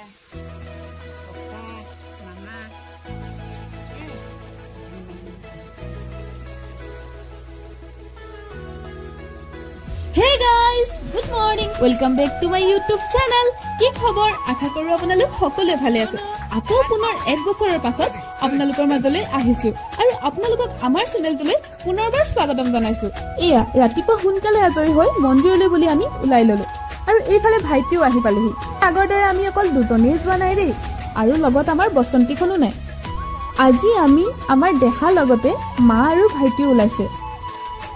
Hey guys, good morning. Welcome back to my YouTube channel. কি খবৰ আশা কৰো আপোনালোক সকলোৱে ভালে আছে। আকৌ পুনৰ এক বছৰৰ পাছত আপোনালোকৰ মাজলৈ আহিছো আৰু আপোনালোকক আমাৰ চেনেলটোলৈ পুনৰবাৰ স্বাগতম জনাইছো। এয়া ৰাতিপুৱা সোনকালে আজৰি হৈ মন্দিৰলৈ বুলি আমি ওলাই ললো আৰু এইফালে ভাইটিও আহি পালেহি। আগৰ দৰে আমি অকল দুজনেই যোৱা নাই দেই আৰু লগত আমাৰ বসন্তীখনো নাই। আজি আমি আমাৰ দেহা লগতে মা আৰু ভাইটিও ওলাইছে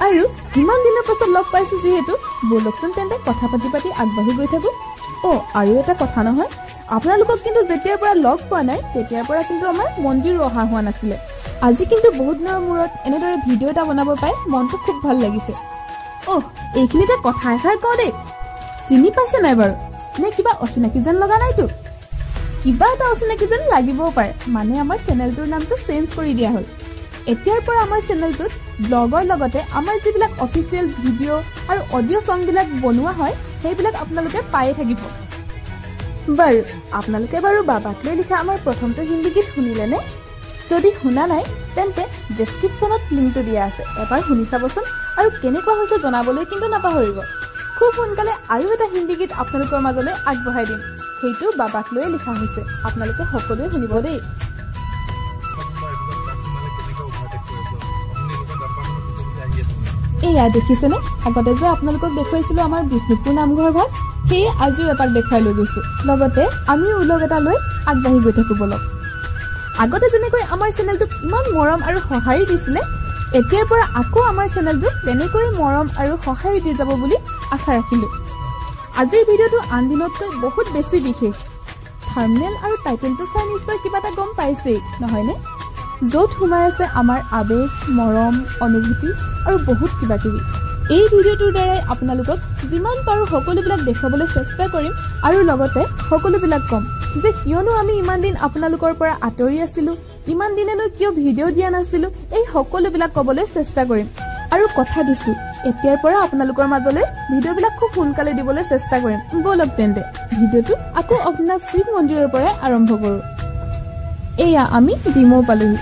আৰু ইমান দিনৰ পাছত লগ পাইছো যিহেতু বলকচোন তেন্তে কথা পাতি আগবাঢ়ি গৈ থাকো। আৰু এটা কথা নহয়, আপোনালোকক কিন্তু যেতিয়াৰ পৰা লগ পোৱা নাই তেতিয়াৰ পৰা কিন্তু আমাৰ মন্দিৰ অহা হোৱা নাছিলে। আজি কিন্তু বহুত দিনৰ মূৰত এনেদৰে ভিডিঅ' এটা বনাব পাই মনটো খুব ভাল লাগিছে। এইখিনিতে কথা এষাৰ কওঁ দেই, চিনি পাইছে নাই বাৰু? নে কিবা অচিনাকি যেন লগা নাইতো? কিবা এটা অচিনাকি যেন লাগিবও পাৰে, মানে আমাৰ চেনেলটোৰ নামটো চেঞ্জ কৰি দিয়া হ'ল। এতিয়াৰ পৰা আমাৰ চেনেলটোত ব্লগৰ লগতে আমাৰ যিবিলাক অফিচিয়েল ভিডিঅ' আৰু অডিঅ' চংবিলাক বনোৱা হয় সেইবিলাক আপোনালোকে পায়ে থাকিব। বাৰু আপোনালোকে বাবাক লৈ লিখা আমাৰ প্ৰথমটো হিন্দী গীত শুনিলেনে? যদি শুনা নাই তেন্তে ডেছক্ৰিপশ্যনত লিংকটো দিয়া আছে, এবাৰ শুনি চাবচোন আৰু কেনেকুৱা হৈছে জনাবলৈ কিন্তু নাপাহৰিব। খুব সোনকালে আৰু এটা হিন্দী গীত আপোনালোকৰ মাজলৈ আগবঢ়াই দিম, সেইটো বাবাক লৈ লিখা হৈছে, আপোনালোকে সকলোৱে শুনিব দেই। এয়া দেখিছেনে, আগতে যে আপোনালোকক দেখুৱাইছিলো আমাৰ বিষ্ণুপুৰ নামঘৰ ঘৰ, সেয়ে আজিও এপাক দেখুৱাই লৈ গৈছো। লগতে আমিও উলগ এটা লৈ আগবাঢ়ি গৈ থাকো বলক। আগতে যেনেকৈ আমাৰ চেনেলটোক ইমান মৰম আৰু সঁহাৰি দিছিলে, এতিয়াৰ পৰা আকৌ আমাৰ চেনেলটোক তেনেকৈ মৰম আৰু সঁহাৰি দি যাব বুলি আশা ৰাখিলো। আজিৰ ভিডিঅ'টো আন দিনতকৈ বহুত বেছি বিশেষ। থাম্বনেইল আৰু টাইটেলটো চাই নিশ্চয় কিবা এটা গম পাইছেই নহয়নে? য'ত সোমাই আছে আমাৰ আবেগ, মৰম, অনুভূতি আৰু বহুত কিবা কিবি। এই ভিডিঅ'টোৰ দ্বাৰাই আপোনালোকক যিমান পাৰো সকলোবিলাক দেখুৱাবলৈ চেষ্টা কৰিম আৰু লগতে সকলোবিলাক কম যে কিয়নো আমি ইমান দিন আপোনালোকৰ পৰা আঁতৰি আছিলো, ইমান দিনেনো কিয় ভিডিঅ' দিয়া নাছিলো, এই সকলোবিলাক ক'বলৈ চেষ্টা কৰিম। আৰু কথা দিছো এতিয়াৰ পৰা আপোনালোকৰ মাজলৈ ভিডিঅ'বিলাক খুব সোনকালে দিবলৈ চেষ্টা কৰিম। বলক তেন্তে ভিডিঅ'টো আকৌ অগ্নিনাভ শিৱ মন্দিৰৰ পৰাই আৰম্ভ কৰো। এয়া আমি ডিমৌ পালোহি।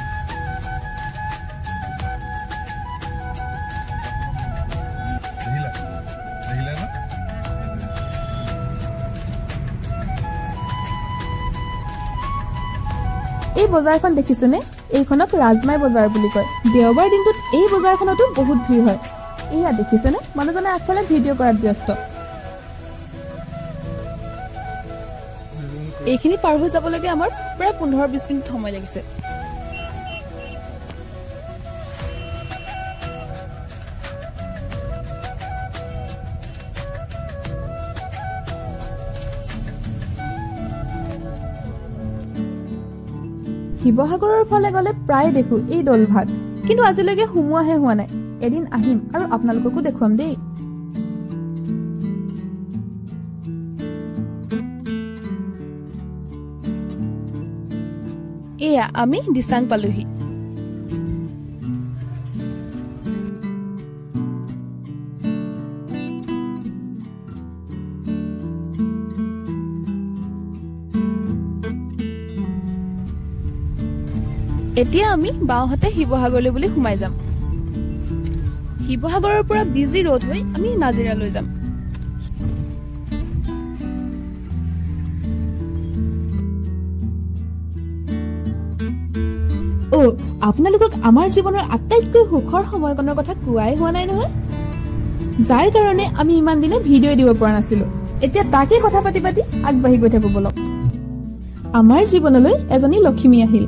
এই বজাৰখন দেখিছেনে? এইখনক ৰাজমাই বজাৰ বুলি কয়। দেওবাৰ দিনটোত এই বজাৰখনতো বহুত ভিৰ হয়। এয়া দেখিছেনে, মানুহজনে আগফালে ভিডিঅ' কৰাত ব্যস্ত। এইখিনি পাৰ হৈ যাবলৈকে আমাৰ প্ৰায় 15-20 মিনিট সময় লাগিছে। শিৱসাগৰৰ ফালে গলে প্ৰায় দেখো এই দলভাগ, কিন্তু আজিলৈকে সোমোৱাহে হোৱা নাই। এদিন আহিম আৰু আপোনালোককো দেখুৱাম দেই। এয়া আমি দিচাং পালোহি। এতিয়া আমি বাওঁহাতে শিৱসাগৰলৈ বুলি সোমাই যাম। শিৱসাগৰৰ পৰা বিজি ৰোড হৈ আমি নাজিৰালৈ যাম। আপোনালোকক আমাৰ জীৱনৰ আটাইতকৈ সুখৰ সময়কণৰ কথা কোৱাই হোৱা নাই নহয়, যাৰ কাৰণে আমি ইমান দিনে ভিডিঅ' দিব পৰা নাছিলো। এতিয়া তাকে কথা পাতি আগবাঢ়ি গৈ থাকো বলক। আমাৰ জীৱনলৈ এজনী লক্ষ্মী আহিল।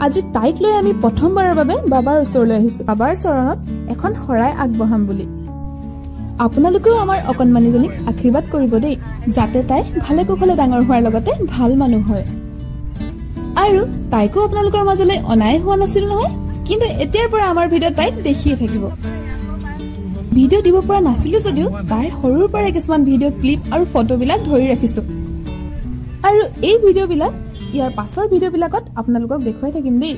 আজি তাইক লৈ আমি প্ৰথমবাৰৰ বাবে বাবাৰ ওচৰলৈ আহিছো, বাবাৰ চৰণত এখন শৰাই আগবঢ়াম বুলি। আপোনালোকেও আমাৰ অকণমানিজনীক আশীৰ্বাদ কৰিব দেই, যাতে তাই ভালে কুশলে ডাঙৰ হোৱাৰ লগতে ভাল মানুহ হয়। আৰু তাইকো আপোনালোকৰ মাজলৈ অনাই হোৱা নাছিল নহয়, কিন্তু এতিয়াৰ পৰা আমাৰ ভিডিঅ' তাইক দেখিয়ে থাকিব। ভিডিঅ' দিব পৰা নাছিলো যদিও তাইৰ সৰুৰ পৰাই কিছুমান ভিডিঅ' ক্লিপ আৰু ফটোবিলাক ধৰি ৰাখিছো। আৰু এই ভিডিঅ'বিলাক ইয়াৰ পাছৰ ভিডিঅ'বিলাকত আপোনালোকক দেখুৱাই থাকিম দেই।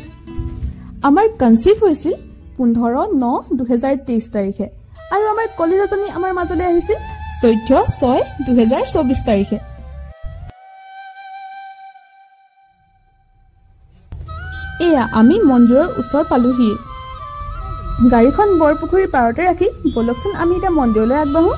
আমাৰ কনচিভ হৈছিল 15/9/2023 তাৰিখে আৰু আমাৰ কলিজাজনী আমাৰ মাজলৈ আহিছিল 14/6/2024 তাৰিখে। এয়া আমি মন্দিৰৰ ওচৰ পালোহি। গাড়ীখন বৰপুখুৰীৰ পাৰতে ৰাখি বলকচোন আমি এতিয়া মন্দিৰলৈ আগবাঢ়ো।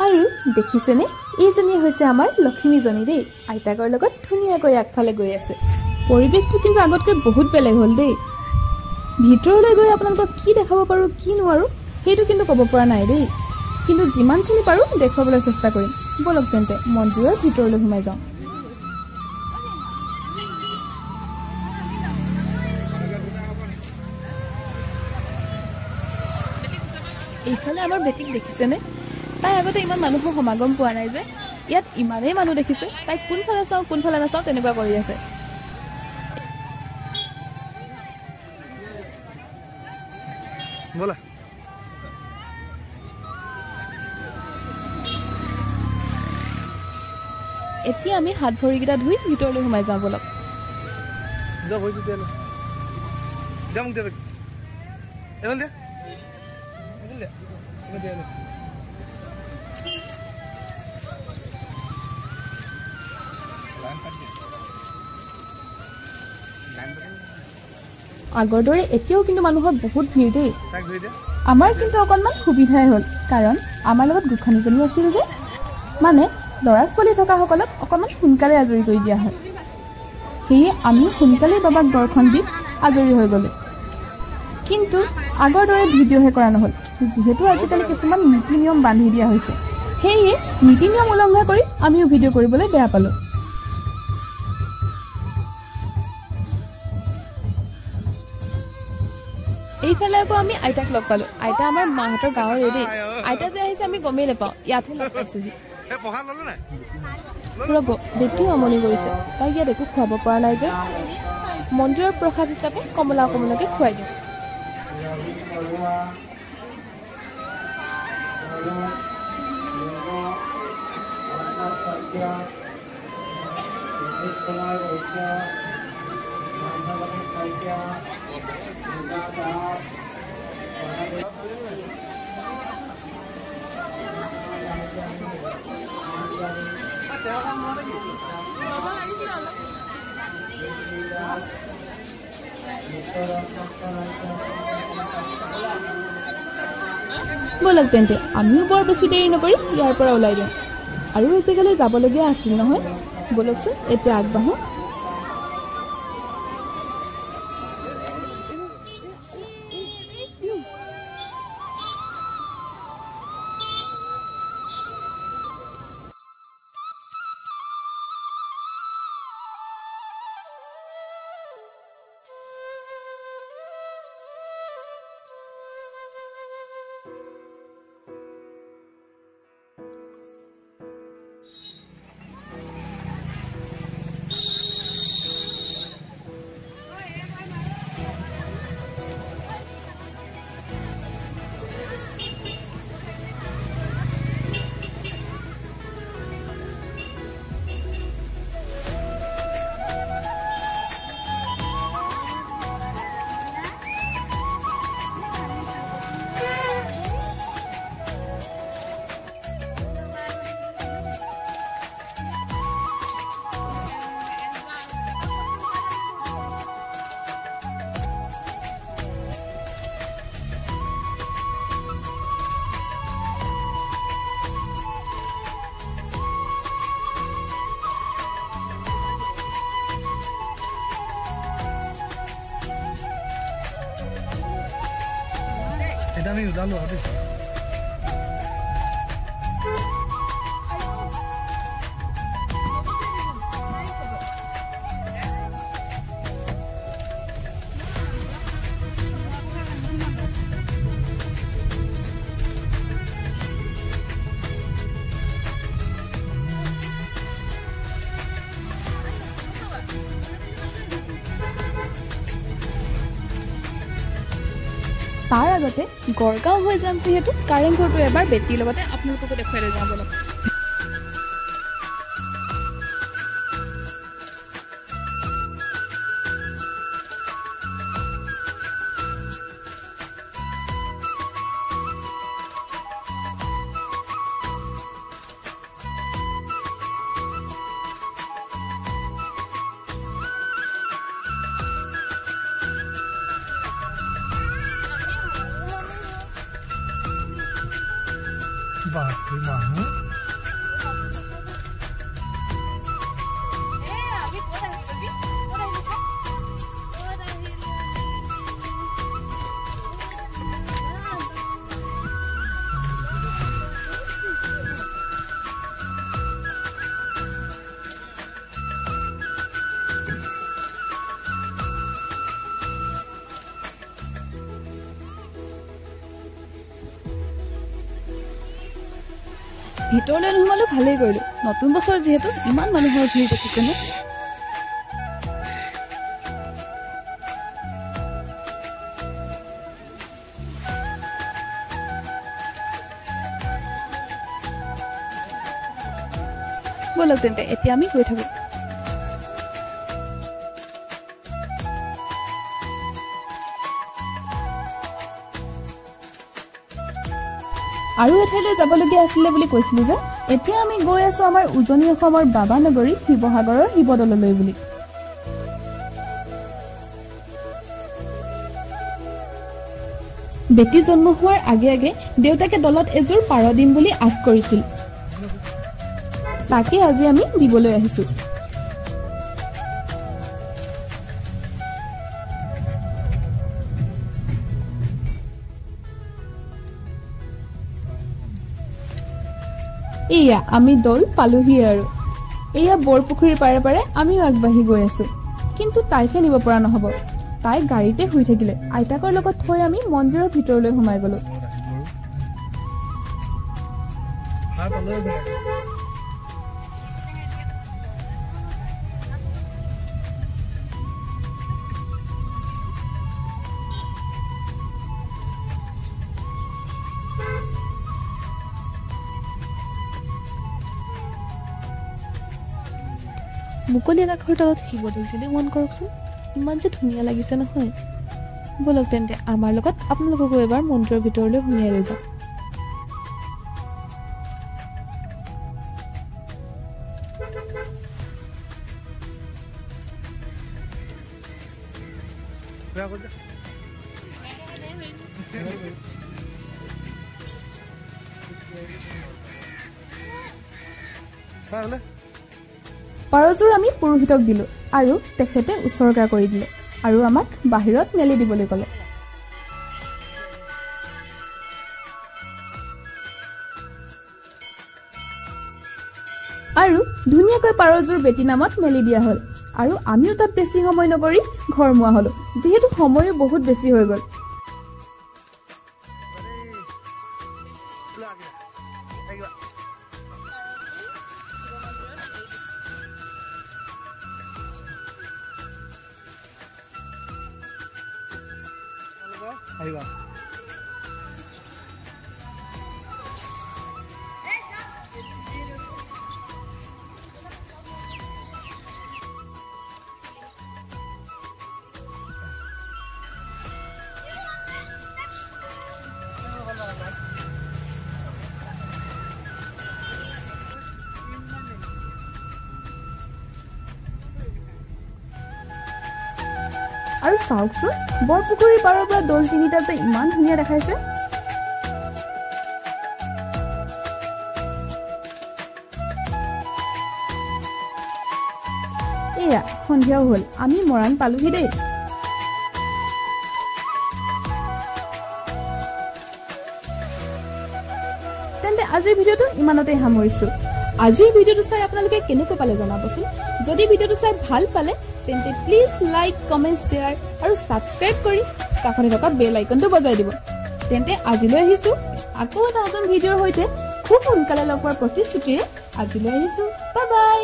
আৰু দেখিছেনে, এইজনী হৈছে আমাৰ লক্ষ্মীজনী দেই। আইতাকৰ লগত ধুনীয়াকৈ আগফালে গৈ আছে। পৰিৱেশটো কিন্তু আগতকৈ বহুত বেলেগ হ'ল দেই। ভিতৰলৈ গৈ আপোনালোকক কি দেখাব পাৰোঁ কি নোৱাৰোঁ সেইটো কিন্তু ক'ব পৰা নাই দেই, কিন্তু যিমানখিনি পাৰোঁ দেখুৱাবলৈ চেষ্টা কৰিম। বলক তেন্তে মন্দিৰৰ ভিতৰলৈ সোমাই যাওঁ। এইফালে আমাৰ বেটিক দেখিছেনে? তাই আগতে ইমান মানুহৰ সমাগম পোৱা নাই যে, ইয়াত ইমানেই মানুহ দেখিছে তাই কোনফালে চাওঁ কোনফালে নাচাওঁ তেনেকুৱা কৰি আছে। এতিয়া আমি হাত ভৰিকেইটা ধুই ভিতৰলৈ সোমাই যাওঁ বলক। আগৰ দৰে এতিয়াও কিন্তু মানুহৰ বহুত ভিৰ দেই। আমাৰ কিন্তু অকণমান সুবিধাই হ'ল, কাৰণ আমাৰ লগত গোসাঁনীজনী আছিল যে, মানে ল'ৰা ছোৱালী থকাসকলক অকণমান সোনকালে আজৰি কৰি দিয়া হয়। সেয়ে আমি সোনকালেই বাবাক দৰ্শন দি আজৰি হৈ গ'লোঁ। কিন্তু আগৰ দৰে ভিডিঅ'হে কৰা নহ'ল, যিহেতু আজিকালি কিছুমান নীতি নিয়ম বান্ধি দিয়া হৈছে। সেয়ে নীতি নিয়ম উলংঘা কৰি আমিও ভিডিঅ' কৰিবলৈ বেয়া পালোঁ। এইফালে আকৌ আমি আইতাক লগ পালোঁ। আইতা আমাৰ মাহঁতৰ গাঁৱৰে দেই। আইতা যে আহিছে আমি গমেই নাপাওঁ, ইয়াতহে লগ পাইছোঁহি। ৰ'ব, বেটিও আমনি কৰিছে, তাইক ইয়াত একো খুৱাব পৰা নাই যে। মন্দিৰৰ প্ৰসাদ হিচাপে কমলা অকণমানকে খুৱাই দিওঁ। বলক তেন্তে আমিও বৰ বেছি দেৰি নকৰি ইয়াৰ পৰা ওলাই দিওঁ। আৰু এজেগালৈ যাবলগীয়া আছিল নহয়, বলকচোন এতিয়া আগবাঢ়ো। এটা আমি ওলালো আৰু দেই। তাৰ আগতে গড়গাঁও হৈ যাম যিহেতু কাৰেংঘৰটো এবাৰ বেটিৰ লগতে আপোনালোককো দেখুৱাই লৈ যাওঁ বলক। বাপৰে মানুহ ভিতৰলৈ নোসোমালো ভালেই কৰিলো, নতুন বছৰ যিহেতু ইমান মানুহৰ ভিৰ দেখিছেনে। বলক তেন্তে এতিয়া আমি গৈ থাকো। আৰু এঠাইলৈ যাবলগীয়া আছিলে বুলি কৈছিলো যে, এতিয়া আমি গৈ আছো আমাৰ উজনি অসমৰ বাবা নগৰী শিৱসাগৰৰ শিৱদৌললৈ বুলি। বেটি জন্ম হোৱাৰ আগে আগে দেউতাকে দলত এযোৰ পাৰ দিম বুলি আশ কৰিছিল, তাকে আজি আমি দিবলৈ আহিছো। এয়া আমি দল পালোহি আৰু এয়া বৰপুখুৰীৰ পাৰে পাৰে আমিও আগবাঢ়ি গৈ আছো। কিন্তু তাইকে নিব পৰা নহব, তাই গাড়ীতে শুই থাকিলে। আইতাকৰ লগত থৈ আমি মন্দিৰৰ ভিতৰলৈ সোমাই গলো। মুকলি আকাশৰ তলত শিৱদৌলটোলৈ মন কৰকচোন, ইমান যে ধুনীয়া লাগিছে নহয়। বলক তেন্তে আমাৰ লগত আপোনালোককো এবাৰ মন্দিৰৰ ভিতৰলৈ সুমিয়াই লৈ যাওক। পাৰযোৰ আমি পুৰোহিতক দিলো আৰু তেখেতে উৎসৰ্গা কৰি দিলে আৰু আমাক বাহিৰত মেলি দিবলৈ ক'লে। আৰু ধুনীয়াকৈ পাৰযোৰ বেটি নামত মেলি দিয়া হ'ল আৰু আমিও তাত বেছি সময় নকৰি ঘৰ মোৱা হলো, যিহেতু সময়ো বহুত বেছি হৈ গ'ল। আহিবা আৰু চাওকচোন, বৰপুখুৰীৰ পাৰৰ পৰা দল তিনিটা যে ইমান ধুনীয়া দেখাইছে। এয়া সন্ধিয়াও হ'ল, আমি মৰাণ পালোহি দেই। তেন্তে আজিৰ ভিডিঅ'টো ইমানতে সামৰিছো। আজিৰ ভিডিঅ'টো চাই আপোনালোকে কেনেকৈ পালে জনাবচোন। যদি ভিডিঅ'টো চাই ভাল পালে তেন্তে প্লিজ লাইক, কমেণ্ট, শ্বেয়াৰ আৰু ছাবস্ক্ৰাইব কৰি কাষতে থকা বেল আইকনটো বজাই দিব। তেন্তে আজিলৈ আহিছো আকৌ এটা নতুন ভিডিঅ'ৰ সৈতে খুব সোনকালে লগ পোৱাৰ প্ৰতিশ্ৰুতিৰে। আজিলৈ আহিছো, বাই বাই।